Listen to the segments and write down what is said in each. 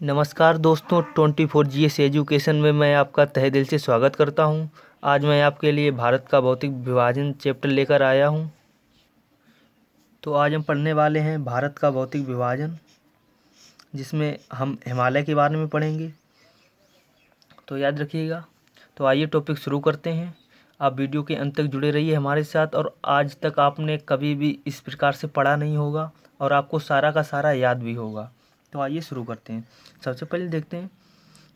नमस्कार दोस्तों, 24GS education में मैं आपका तहे दिल से स्वागत करता हूं। आज मैं आपके लिए भारत का भौतिक विभाजन चैप्टर लेकर आया हूं। तो आज हम पढ़ने वाले हैं भारत का भौतिक विभाजन, जिसमें हम हिमालय के बारे में पढ़ेंगे। तो याद रखिएगा। तो आइए टॉपिक शुरू करते हैं। आप वीडियो के अंत तक जुड़े रहिए हमारे साथ। और आज तक आपने कभी भी इस प्रकार से पढ़ा नहीं होगा और आपको सारा का सारा याद भी होगा। तो आइए शुरू करते हैं। सबसे पहले देखते हैं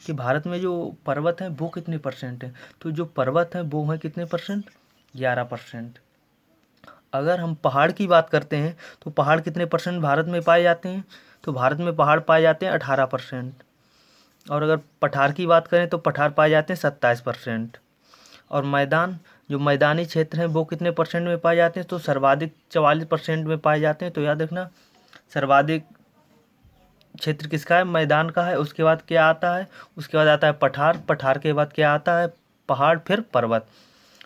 कि भारत में जो पर्वत हैं वो कितने परसेंट हैं। तो जो पर्वत हैं वो हैं कितने परसेंट? 11%। अगर हम पहाड़ की बात करते हैं तो पहाड़ कितने परसेंट भारत में पाए जाते हैं? तो भारत में पहाड़ पाए जाते हैं 18%। और अगर पठार की बात करें तो पठार पाए जाते हैं 27%। और मैदान, जो मैदानी क्षेत्र हैं वो कितने परसेंट में पाए जाते हैं? तो सर्वाधिक 44% में पाए जाते हैं। तो याद रखना, सर्वाधिक क्षेत्र किसका है? मैदान का है। उसके बाद क्या आता है? उसके बाद आता है पठार। पठार के बाद क्या आता है? पहाड़, फिर पर्वत।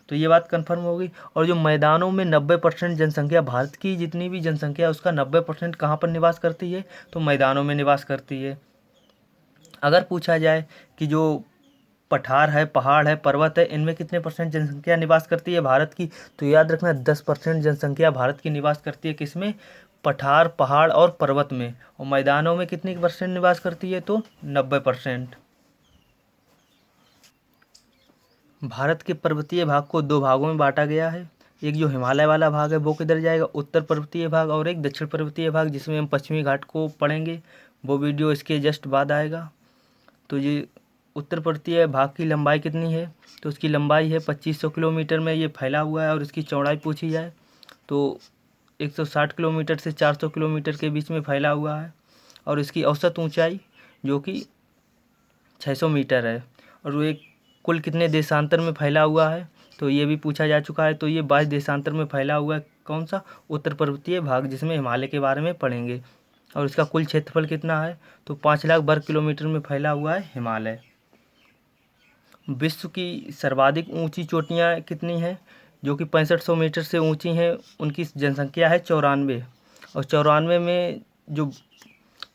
तो ये बात कंफर्म होगी। और जो मैदानों में 90% जनसंख्या, भारत की जितनी भी जनसंख्या है उसका 90% कहाँ पर निवास करती है? तो मैदानों में निवास करती है। अगर पूछा जाए कि जो पठार है, पहाड़ है, पर्वत है, इनमें कितने परसेंट जनसंख्या निवास करती है भारत की? तो याद रखना 10% जनसंख्या भारत की निवास करती है। किसमें? पठार, पहाड़ और पर्वत में। और मैदानों में कितनी परसेंट निवास करती है? तो 90%। भारत के पर्वतीय भाग को दो भागों में बांटा गया है। एक जो हिमालय वाला भाग है वो किधर जाएगा? उत्तर पर्वतीय भाग। और एक दक्षिण पर्वतीय भाग, जिसमें हम पश्चिमी घाट को पढ़ेंगे। वो वीडियो इसके जस्ट बाद आएगा। तो ये उत्तर पर्वतीय भाग की लंबाई कितनी है? तो उसकी लंबाई है 2500 किलोमीटर में ये फैला हुआ है। और इसकी चौड़ाई पूछी जाए तो 160 किलोमीटर से 400 किलोमीटर के बीच में फैला हुआ है। और इसकी औसत ऊंचाई जो कि 600 मीटर है। और वो एक कुल कितने देशांतर में फैला हुआ है? तो ये भी पूछा जा चुका है। तो ये 22 देशांतर में फैला हुआ है। कौन सा? उत्तर पर्वतीय भाग, जिसमें हिमालय के बारे में पढ़ेंगे। और इसका कुल क्षेत्रफल कितना है? तो 5 लाख वर्ग किलोमीटर में फैला हुआ है हिमालय। विश्व की सर्वाधिक ऊंची चोटियां कितनी हैं? जो कि 6500 मीटर से ऊंची हैं। उनकी जनसंख्या है 94। और 94 में जो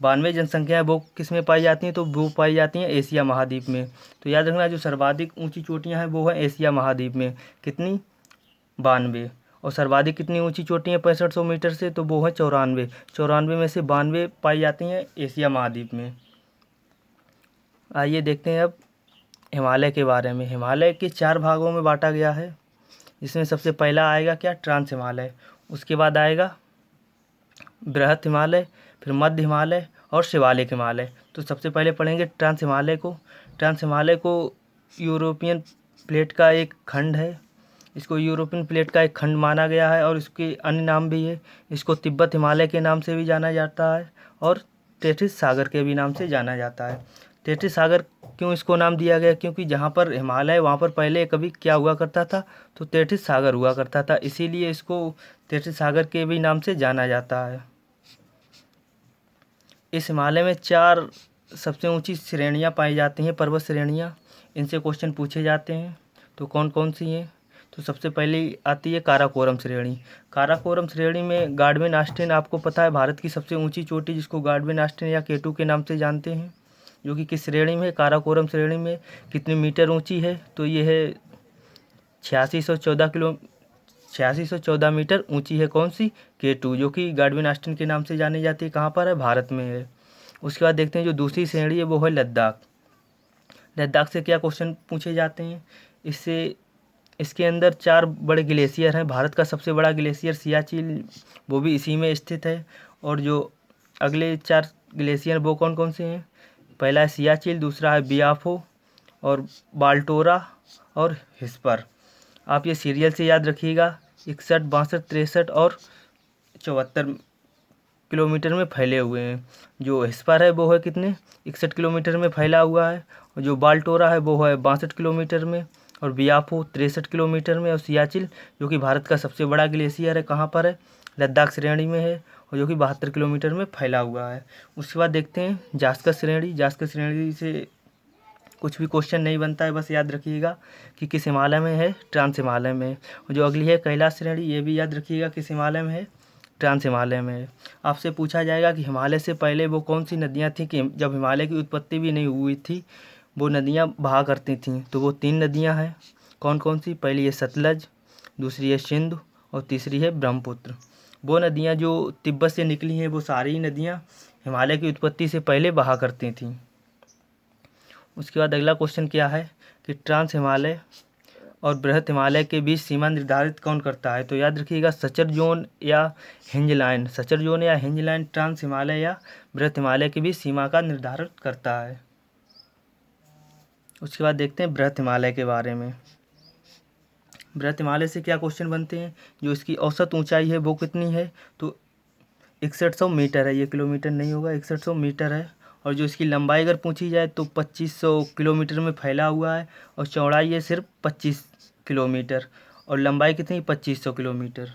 92 जनसंख्या है वो किस में पाई जाती हैं? तो वो पाई जाती हैं एशिया महाद्वीप में। तो याद रखना, जो सर्वाधिक ऊंची चोटियां हैं वो हैं एशिया महाद्वीप में। कितनी? 92। और सर्वाधिक कितनी ऊंची चोटी हैं 6500 मीटर से? तो वो है 94। 94 में से 92 पाई जाती हैं एशिया महाद्वीप में। आइए देखते हैं अब हिमालय के बारे में। हिमालय के 4 भागों में बांटा गया है। इसमें सबसे पहला आएगा क्या? ट्रांस हिमालय। उसके बाद आएगा बृहत हिमालय, फिर मध्य हिमालय और शिवालिक हिमालय। तो सबसे पहले पढ़ेंगे ट्रांस हिमालय को। ट्रांस हिमालय को यूरोपियन प्लेट का एक खंड है। इसको यूरोपियन प्लेट का एक खंड माना गया है। और इसके अन्य नाम भी है। इसको तिब्बत हिमालय के नाम से भी जाना जाता है और तैथिस सागर के भी नाम से जाना जाता है। तैथिस सागर क्यों इसको नाम दिया गया? क्योंकि जहाँ पर हिमालय वहाँ पर पहले कभी क्या हुआ करता था? तो तैथिस सागर हुआ करता था। इसीलिए इसको तैथिस सागर के भी नाम से जाना जाता है। इस हिमालय में 4 सबसे ऊंची श्रेणियां पाई जाती हैं, पर्वत श्रेणियां। इनसे क्वेश्चन पूछे जाते हैं। तो कौन कौन सी हैं? तो सबसे पहले आती है काराकोरम श्रेणी। काराकोरम श्रेणी में गाडविन ऑस्टिन, आपको पता है भारत की सबसे ऊंची चोटी जिसको गाडविन ऑस्टिन या केटू के नाम से जानते हैं, जो कि किस श्रेणी में है? काराकोरम श्रेणी में। कितनी मीटर ऊंची है? तो ये है 8614 मीटर ऊंची है। कौन सी? केटू, जो कि गाडविन ऑस्टिन के नाम से जानी जाती है। कहाँ पर है? भारत में है। उसके बाद देखते हैं जो दूसरी श्रेणी है वो है लद्दाख। लद्दाख से क्या क्वेश्चन पूछे जाते हैं? इससे इसके अंदर 4 बड़े ग्लेशियर हैं। भारत का सबसे बड़ा ग्लेशियर सियाचिन, वो भी इसी में स्थित है। और जो अगले 4 ग्लेशियर वो कौन कौन से हैं? पहला है सियाचिन, दूसरा है बियाफो और बाल्टोरा और हिस्पर। आप ये सीरियल से याद रखिएगा। 61, 62, 63 और 74 किलोमीटर में फैले हुए हैं। जो हिस्पर है वो है कितने? 61 किलोमीटर में फैला हुआ है। और जो बाल्टोरा है वो है 62 किलोमीटर में। और बियाफो 63 किलोमीटर में। और सियाचिन, जो कि भारत का सबसे बड़ा ग्लेशियर है, कहाँ पर है? लद्दाख श्रेणी में है। और जो कि 72 किलोमीटर में फैला हुआ है। उसके बाद देखते हैं जास्कर श्रेणी। जास्कर श्रेणी से कुछ भी क्वेश्चन नहीं बनता है, बस याद रखिएगा कि किस हिमालय में है? ट्रांस हिमालय में। और जो अगली है कैलाश श्रेणी, ये भी याद रखिएगा किस हिमालय में है? ट्रांस हिमालय में है। आपसे पूछा जाएगा कि हिमालय से पहले वो कौन सी नदियाँ थी कि जब हिमालय की उत्पत्ति भी नहीं हुई थी वो नदियाँ बहा करती थीं, तो वो 3 नदियाँ हैं। कौन कौन सी? पहली है सतलज, दूसरी है सिंधु और तीसरी है ब्रह्मपुत्र। वो नदियाँ जो तिब्बत से निकली हैं वो सारी ही नदियाँ हिमालय की उत्पत्ति से पहले बहा करती थीं। उसके बाद अगला क्वेश्चन क्या है कि ट्रांस हिमालय और बृहत हिमालय के बीच सीमा निर्धारित कौन करता है? तो याद रखिएगा सचर जोन या हिंज लाइन। सचर जोन या हिंज लाइन ट्रांस हिमालय या बृहत हिमालय के बीच सीमा का निर्धारण करता है। उसके बाद देखते हैं बृहत हिमालय के बारे में। बृहत हिमालय से क्या क्वेश्चन बनते हैं? जो इसकी औसत ऊंचाई है वो कितनी है? तो 6100 मीटर है। ये किलोमीटर नहीं होगा, 6100 मीटर है। और जो इसकी लंबाई अगर पूछी जाए तो 2500 किलोमीटर में फैला हुआ है और चौड़ाई है सिर्फ 25 किलोमीटर और लंबाई कितनी? 2500 किलोमीटर।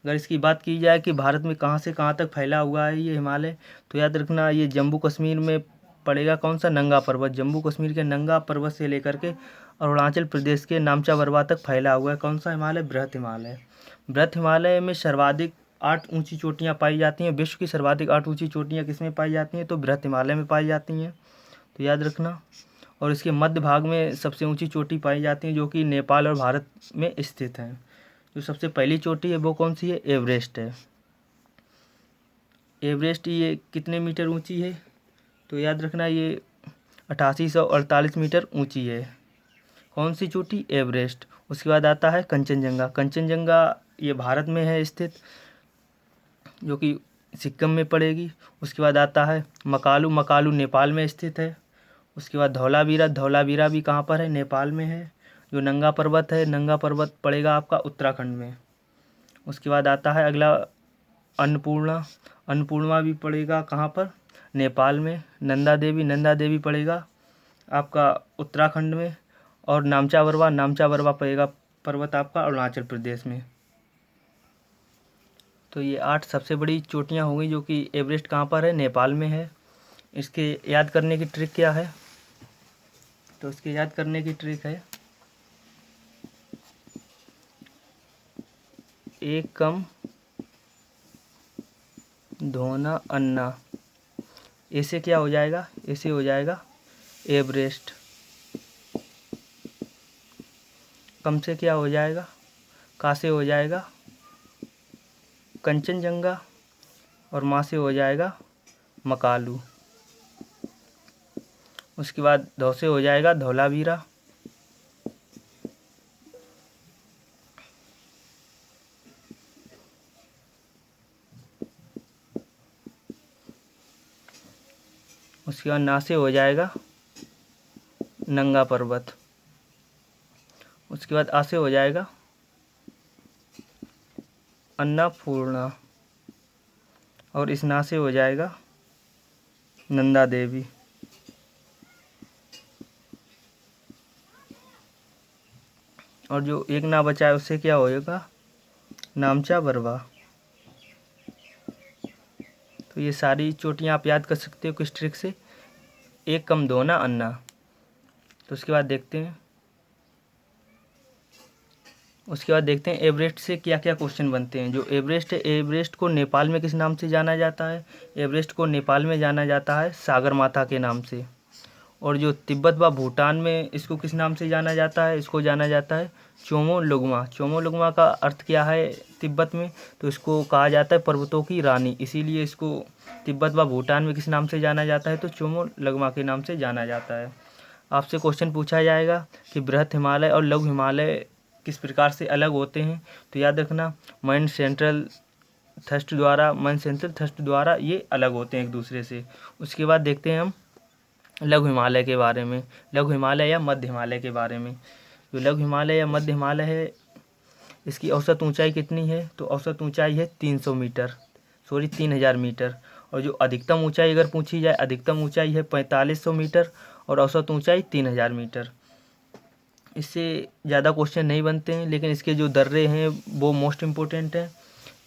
अगर इसकी बात की जाए कि भारत में कहाँ से कहाँ तक फैला हुआ है ये हिमालय, तो याद रखना ये जम्मू कश्मीर में पड़ेगा। कौन सा? नंगा पर्वत। जम्मू कश्मीर के नंगा पर्वत से लेकर के अरुणाचल प्रदेश के नामचा बरवा तक फैला हुआ है। कौन सा हिमालय? बृहत हिमालय। बृहत हिमालय में सर्वाधिक 8 ऊंची चोटियां पाई जाती हैं। विश्व की सर्वाधिक 8 ऊंची चोटियां किसमें पाई जाती हैं? तो बृहत हिमालय में पाई जाती हैं, तो याद रखना। और इसके मध्य भाग में सबसे ऊंची चोटी पाई जाती है जो कि नेपाल और भारत में स्थित है। जो सबसे पहली चोटी है वो कौन सी है? एवरेस्ट है। एवरेस्ट ये कितने मीटर ऊंची है? तो याद रखना ये 8848 मीटर ऊंची है। कौन सी चोटी? एवरेस्ट। उसके बाद आता है कंचनजंगा। कंचनजंगा ये भारत में है स्थित, जो कि सिक्किम में पड़ेगी। उसके बाद आता है मकालू। मकालू नेपाल में स्थित है। उसके बाद धौलावीरा। धौलावीरा भी कहाँ पर है? नेपाल में है। जो नंगा पर्वत है, नंगा पर्वत पड़ेगा आपका उत्तराखंड में। उसके बाद आता है अगला अन्नपूर्णा। अन्नपूर्णा भी पड़ेगा कहाँ पर? नेपाल में। नंदा देवी। नंदा देवी पड़ेगा आपका उत्तराखंड में। और नामचा बरवा। नामचा बरवा पड़ेगा पर्वत आपका अरुणाचल प्रदेश में। तो ये 8 सबसे बड़ी चोटियाँ हो गई, जो कि एवरेस्ट कहाँ पर है? नेपाल में है। इसके याद करने की ट्रिक क्या है? तो इसके याद करने की ट्रिक है एकम धोना अन्ना। ऐसे क्या हो जाएगा? ऐसे हो जाएगा एवरेस्ट। कम से क्या हो जाएगा? का से हो जाएगा कंचनजंगा और माँ से हो जाएगा मकालू। उसके बाद धौ से हो जाएगा धौलावीरा। उसके बाद ना से हो जाएगा नंगा पर्वत। उसके बाद आ से हो जाएगा अन्नपूर्णा और इस ना से हो जाएगा नंदा देवी। और जो एक ना बचा है उससे क्या होएगा? नामचा बरवा। तो ये सारी चोटियाँ आप याद कर सकते हो किस ट्रिक से? एक कम दो ना अन्ना। तो उसके बाद देखते हैं एवरेस्ट से क्या क्या क्वेश्चन बनते हैं। जो एवरेस्ट है, एवरेस्ट को नेपाल में किस नाम से जाना जाता है? एवरेस्ट को नेपाल में जाना जाता है सागर माता के नाम से। और जो तिब्बत व भूटान में इसको किस नाम से जाना जाता है? इसको जाना जाता है चोमो लुंगमा। चोमो लुंगमा का अर्थ क्या है तिब्बत में? तो इसको कहा जाता है पर्वतों की रानी, इसीलिए इसको तिब्बत व भूटान में किस नाम से जाना जाता है? तो चोमो लुंगमा के नाम से जाना जाता है। आपसे क्वेश्चन पूछा जाएगा कि बृहत हिमालय और लघु हिमालय किस प्रकार से अलग होते हैं, तो याद रखना मन सेंट्रल थ्रस्ट द्वारा ये अलग होते हैं एक दूसरे से। उसके बाद देखते हैं हम लघु हिमालय के बारे में, लघु हिमालय या मध्य हिमालय के बारे में। जो लघु हिमालय या मध्य हिमालय है, इसकी औसत ऊंचाई कितनी है? तो औसत ऊंचाई है 3000 मीटर। और जो अधिकतम ऊंचाई अगर पूछी जाए, अधिकतम ऊंचाई है 4500 मीटर और औसत ऊंचाई 3000 मीटर। इससे ज़्यादा क्वेश्चन नहीं बनते हैं, लेकिन इसके जो दर्रे हैं वो मोस्ट इम्पोर्टेंट हैं।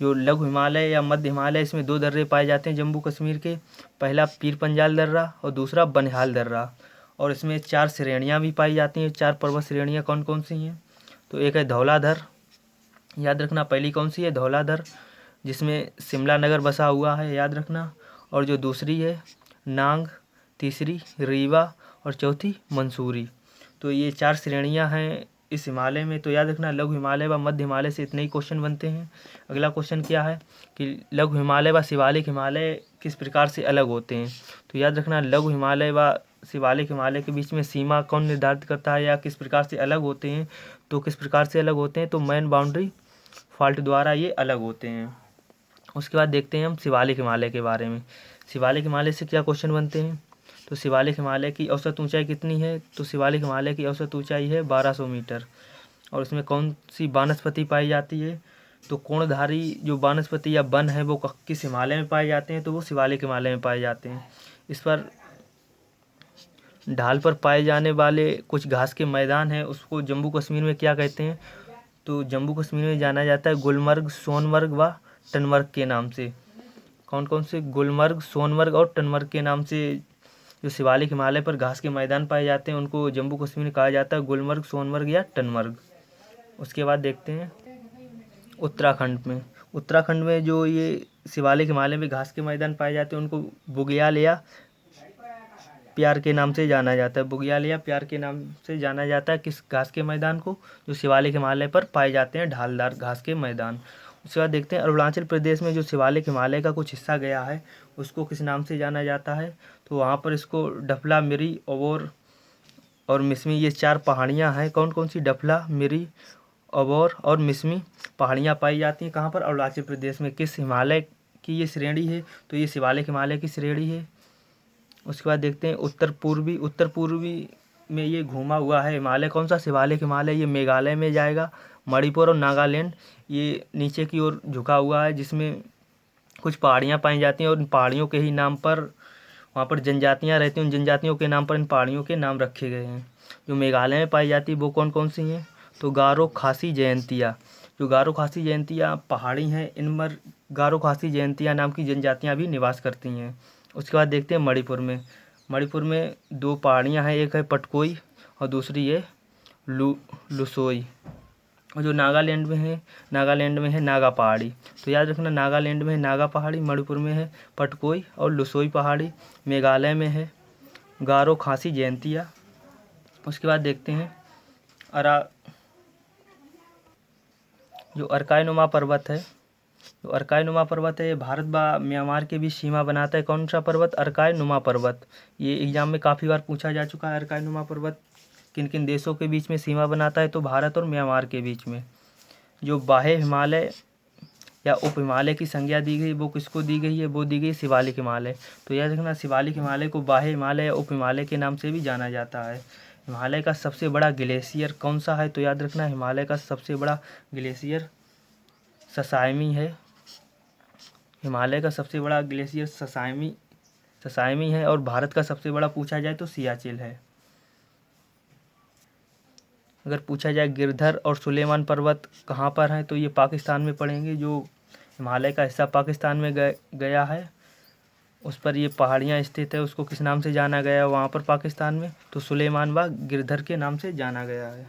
जो लघु हिमालय या मध्य हिमालय, इसमें 2 दर्रे पाए जाते हैं जम्मू कश्मीर के। पहला पीर पंजाल दर्रा और दूसरा बनिहाल दर्रा। और इसमें 4 श्रेणियाँ भी पाई जाती हैं। 4 पर्वत श्रेणियाँ कौन कौन सी हैं? तो एक है धौलाधर, याद रखना पहली कौन सी है? धौलाधर। जिसमें शिमला नगर बसा हुआ है, याद रखना। और जो दूसरी है नांग, तीसरी रीवा और चौथी मंसूरी। तो ये 4 श्रेणियां हैं इस हिमालय में। तो याद रखना लघु हिमालय व मध्य हिमालय से इतने ही क्वेश्चन बनते हैं। अगला क्वेश्चन क्या है कि लघु हिमालय व शिवालिक हिमालय किस प्रकार से अलग होते हैं। तो याद रखना लघु हिमालय व शिवालिक हिमालय के बीच में सीमा कौन निर्धारित करता है या किस प्रकार से अलग होते हैं। तो किस प्रकार से अलग होते हैं, तो मैन बाउंड्री फॉल्ट द्वारा ये अलग होते हैं। उसके बाद देखते हैं हम शिवालिक हिमालय के बारे में। शिवालिक हिमालय से क्या क्वेश्चन बनते हैं। तो शिवालिक हिमालय की औसत ऊंचाई कितनी है। तो शिवालिक हिमालय की औसत ऊंचाई है 1200 मीटर। और उसमें कौन सी वनस्पति पाई जाती है। तो कोणधारी जो वनस्पति या वन है वो किस हिमालय में पाए जाते हैं। तो वो शिवालिक हिमालय में पाए जाते हैं। इस पर ढाल पर पाए जाने वाले कुछ घास के मैदान हैं, उसको जम्मू कश्मीर में क्या कहते हैं। तो जम्मू कश्मीर में जाना जाता है गुलमर्ग, सोनमर्ग व टनमर्ग के नाम से। कौन कौन से, गुलमर्ग, सोनमर्ग और टनमर्ग के नाम से जो शिवालिक हिमालय पर घास के मैदान पाए जाते हैं उनको जम्मू कश्मीर में कहा जाता है गुलमर्ग, सोनमर्ग या टनमर्ग। उसके बाद देखते हैं उत्तराखंड में जो ये शिवालिक हिमालय में घास के मैदान पाए जाते हैं उनको बुग्याल या प्यार के नाम से जाना जाता है। बुग्याल या प्यार के नाम से जाना जाता है किस घास के मैदान को, जो शिवालिक हिमालय पर पाए जाते हैं ढालदार घास के मैदान। उसके बाद देखते हैं अरुणाचल प्रदेश में जो शिवालिक हिमालय का कुछ हिस्सा गया है उसको किस नाम से जाना जाता है। तो वहाँ पर इसको डफला, मिरी, अबोर और मिसमी, ये 4 पहाड़ियाँ हैं। कौन कौन सी, डफला, मिरी, अबोर और मिसमी पहाड़ियाँ पाई जाती हैं कहाँ पर, अरुणाचल प्रदेश में। किस हिमालय की ये श्रेणी है, तो ये शिवालिक हिमालय की श्रेणी है। उसके बाद देखते हैं उत्तर पूर्वी में ये घूमा हुआ है हिमालय कौन सा, शिवालिक हिमालय। ये मेघालय में जाएगा। मणिपुर और नागालैंड ये नीचे की ओर झुका हुआ है, जिसमें कुछ पहाड़ियाँ पाई जाती हैं और इन पहाड़ियों के ही नाम पर वहाँ पर जनजातियाँ रहती हैं, उन जनजातियों के नाम पर इन पहाड़ियों के नाम रखे गए हैं। जो मेघालय में पाई जाती है वो कौन कौन सी हैं। तो गारो, खासी, जयंतिया। जो गारो, खासी, जयंतिया पहाड़ी हैं, इन पर गारो, खासी, जयंतिया नाम की जनजातियाँ भी निवास करती हैं। उसके बाद देखते हैं मणिपुर में 2 पहाड़ियाँ हैं, एक है पटकोई और दूसरी है लुसोई। और जो नागालैंड में है नागा पहाड़ी। तो याद रखना नागालैंड में है नागा पहाड़ी, मणिपुर में है पटकोई और लुसोई पहाड़ी, मेघालय में है गारो, खासी, जयंतिया। उसके बाद देखते हैं जो अरकाईनुमा पर्वत है ये भारत व म्यांमार के बीच सीमा बनाता है। कौन सा पर्वत, अरकाईनुमा पर्वत। ये एग्जाम में काफ़ी बार पूछा जा चुका है। अरकाईनुमा पर्वत किन किन देशों के बीच में सीमा बनाता है, तो भारत और म्यांमार के बीच में। जो बाह्य हिमालय या उप हिमालय की संज्ञा दी गई वो किसको दी गई है, वो दी गई शिवालिक हिमालय। तो याद रखना शिवालिक हिमालय को बाह्य हिमालय या उप हिमालय के नाम से भी जाना जाता है। हिमालय का सबसे बड़ा ग्लेशियर कौन सा है, तो याद रखना हिमालय का सबसे बड़ा ग्लेशियर ससायमी है। हिमालय का सबसे बड़ा ग्लेशियर ससायमी है। और भारत का सबसे बड़ा पूछा जाए तो सियाचिन है। अगर पूछा जाए गिरधर और सुलेमान पर्वत कहाँ पर हैं, तो ये पाकिस्तान में पड़ेंगे। जो हिमालय का हिस्सा पाकिस्तान में गया है उस पर ये पहाड़ियाँ स्थित है, उसको किस नाम से जाना गया है वहाँ पर पाकिस्तान में, तो सुलेमान व गिरधर के नाम से जाना गया है।